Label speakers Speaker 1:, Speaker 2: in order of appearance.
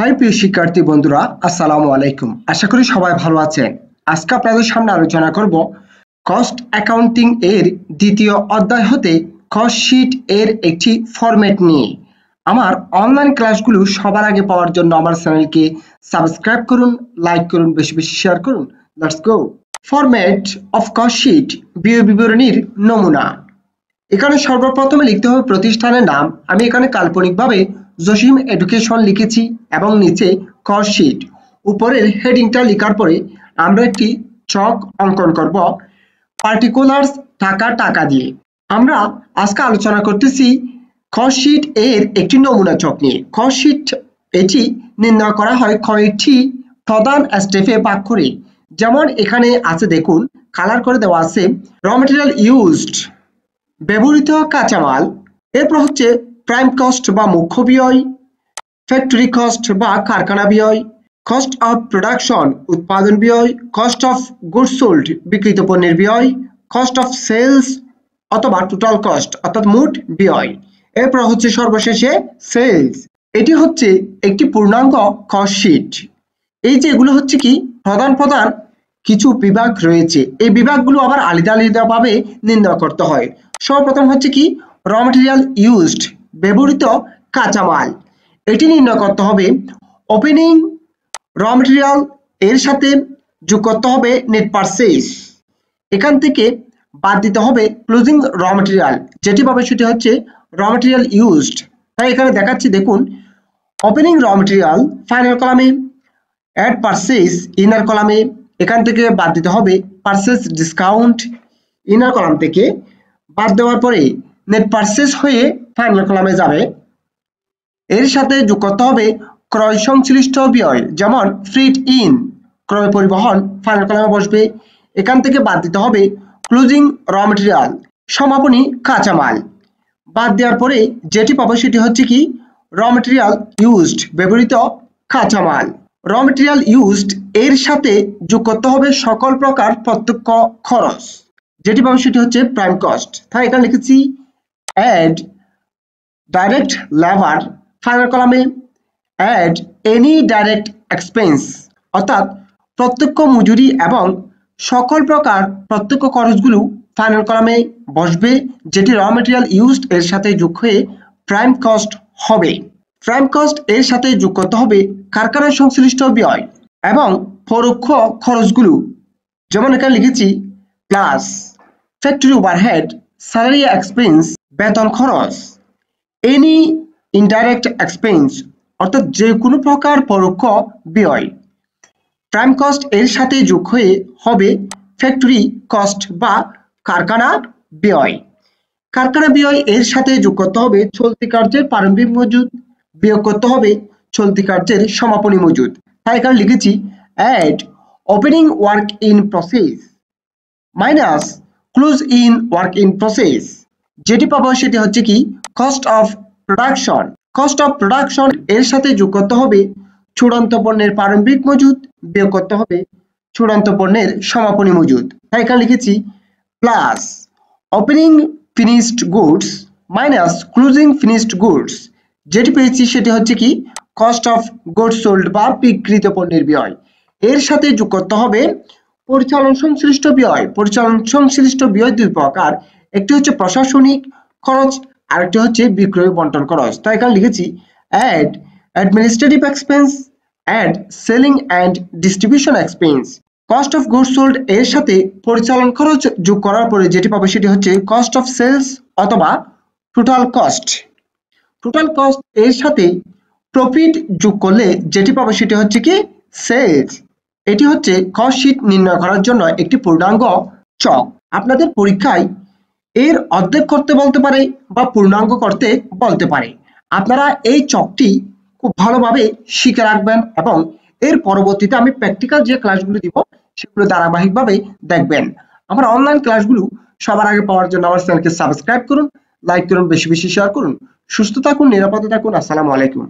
Speaker 1: High প্রিয় শিক্ষার্থী বন্ধুরা, আসসালামু আলাইকুম। আশা করি সবাই ভালো আছেন। আজকে আপনাদের সামনে আলোচনা করব কস্ট অ্যাকাউন্টিং এর দ্বিতীয় অধ্যায় হতে কস্ট শিট এর একটি ফরম্যাট নিয়ে। আমার অনলাইন ক্লাসগুলো সবার আগে পাওয়ার জন্য আমার চ্যানেলকে সাবস্ক্রাইব করুন, লাইক করুন, বেশি বেশি শেয়ার করুন। Let's go. Format of cost sheet, ব্যয় বিবরণীর নমুনা। এখানে সর্বপ্রথমে লিখতে হবে প্রতিষ্ঠানের নাম। আমি এখানে কাল্পনিকভাবে জসিম এডুকেশন লিখেছি এবং নিচে কস্ট শিট। উপরের হেডিংটা লেখার পরে আমরা একটি ছক অঙ্কন করব পার্টিকুলার্স টাকা দিয়ে। আমরা আজকে আলোচনা করতেছি কস্ট শিট এর একটি নমুনা ছক নিয়ে। কস্ট শিট এটি নির্ণয় করা হয় কয়েকটি প্রধান স্টেপে ভাগ করে। যেমন এখানে আছে, দেখুন কালার করে দেওয়া আছে, র মেটেরিয়াল ইউজড ব্যবহৃত কাঁচামাল, এরপর হচ্ছে প্রাইম কস্ট বা মুখ্য ব্যয়, ফ্যাক্টরি কস্ট বা কারখানা ব্যয়, কস্ট অফ প্রোডাকশন উৎপাদন ব্যয়, কস্ট অফ গুডস সোল্ড বিক্রিত পণ্যের ব্যয়, কস্ট অফ সেলস অথবা টোটাল কস্ট অর্থাৎ মোট ব্যয়, এরপর হচ্ছে সর্বশেষে সেলস। এটি হচ্ছে একটি পূর্ণাঙ্গ কস্ট শিট। এই যে এগুলো হচ্ছে কি প্রধান কিছু বিভাগ রয়েছে, এই বিভাগগুলো আবার আলাদাভাবে নির্ণয় করতে হয়। সর্বপ্রথম হচ্ছে কি র মেটেরিয়াল ইউজড ব্যবহৃত কাঁচামাল, এটি নির্ণয় করতে হবে। ওপেনিং র মেটেরিয়াল এর সাথে যোগ করতে হবে নেট পারচেজ, এখান থেকে বাদ দিতে হবে ক্লোজিং র মেটেরিয়াল, যেটি পাবে সেটি হচ্ছে র মেটেরিয়াল ইউজড। তাই এখানে দেখাচ্ছি, দেখুন ওপেনিং র মেটেরিয়াল ফাইনাল কলামে, অ্যাড পারচেজ ইনার কলামে, এখান থেকে বাদ দিতে হবে পারচেজ ডিসকাউন্ট, ইনার কলাম থেকে বাদ দেওয়ার পরে নেট পারচেজ হয়ে ফাইনাল কলামে যাবে। এর সাথে যোগ করতে হবে ক্রয় সংশ্লিষ্ট ব্যয়, যেমন ফ্রিট ইন ক্রয় পরিবহন ফাইনাল কলামে বসবে। এখান থেকে বাদ দিতে হবে ক্লোজিং র মেটেরিয়াল সমাপনী কাঁচামাল, বাদ দেওয়ার পরে যেটি পাবো সেটি হচ্ছে কি র মেটেরিয়াল ইউজড ব্যবহৃত কাঁচামাল। র মেটেরিয়াল ইউজড এর সাথে যোগ করতে হবে সকল প্রকার প্রত্যক্ষ খরচ, যেটি পাবো সেটি হচ্ছে প্রাইম কস্ট। তাই এখানে লিখেছি অ্যাড ডাইরেক্ট লেবার ফাইনাল কলামে, অ্যাড এনি ডাইরেক্ট এক্সপেন্স অর্থাৎ প্রত্যক্ষ মজুরি এবং সকল প্রকার প্রত্যক্ষ খরচগুলো ফাইনাল কলামে বসবে, যেটি র মেটেরিয়াল ইউজড এর সাথে যোগ হয়ে প্রাইম কস্ট হবে। প্রাইম কস্ট এর সাথে যোগ করতে হবে কারখানা সংশ্লিষ্ট ব্যয় এবং পরোক্ষ খরচগুলো, যেমন এখানে লিখেছি plus factory overhead, salary expense বেতন খরচ, এনি ইনডাইরেক্ট এক্সপেন্স অর্থাৎ যে কোনো প্রকার পরোক্ষ ব্যয়। প্রাইম কস্ট এর সাথে যোগ হয়ে হবে ফ্যাক্টরি কস্ট বা কারখানা ব্যয়। কারখানা ব্যয় এর সাথে যোগ করতে হবে চলতি কার্যের প্রারম্ভিক মজুদ, বিয়োগ করতে হবে চলতি কার্যের সমাপনী মজুদ। তাই এখানে লিখেছি add opening work in process minus close in work in process, যেটি পাবো সেটি হচ্ছে কি cost of production. Cost of production এর সাথে যোগ করতে হবে চূড়ান্ত পণ্যের প্রারম্ভিক মজুদ, বিয়োগ করতে হবে চূড়ান্ত পণ্যের সমাপনী মজুদ। তাই এখানে লিখেছি plus opening finished goods minus closing finished goods, যেটি পেয়েছি সেটি হচ্ছে কি কস্ট অফ গুডস সোল্ড বা বিক্রিত পণ্যের ব্যয়। এর সাথে যোগ করতে হবে পরিচালন সংশ্লিষ্ট ব্যয়। পরিচালন সংশ্লিষ্ট ব্যয় দুই প্রকার, একটি হচ্ছে প্রশাসনিক খরচ, আরেকটি হচ্ছে বিক্রয় বন্টন খরচ। তাই এখানে লিখেছি add administrative expense, add selling and distribution expense. Cost of goods sold এর সাথে পরিচালন খরচ যোগ করার পরে যেটি পাবে সেটি হচ্ছে কস্ট অফ সেলস অথবা টোটাল কস্ট। টোটাল কস্ট এর সাথে প্রফিট যোগ করলে যেটি পাবে সেটি হচ্ছে কি সেলস। এটি হচ্ছে কস্ট শিট নির্ণয় করার জন্য একটি পূর্ণাঙ্গ ছক। আপনাদের পরীক্ষায় এর অর্ধেক করতে বলতে পারে বা পূর্ণাঙ্গ করতে বলতে পারে। আপনারা এই ছকটি খুব ভালোভাবে শিখে রাখবেন এবং এর পরবর্তীতে আমি প্র্যাকটিক্যাল যে ক্লাসগুলো দিব সেগুলো ধারাবাহিকভাবে দেখবেন। আমার অনলাইন ক্লাসগুলো সবার আগে পাওয়ার জন্য আমার চ্যানেলকে সাবস্ক্রাইব করুন, লাইক করুন, বেশি বেশি শেয়ার করুন। সুস্থ থাকুন, নিরাপদে থাকুন। আসসালামু আলাইকুম।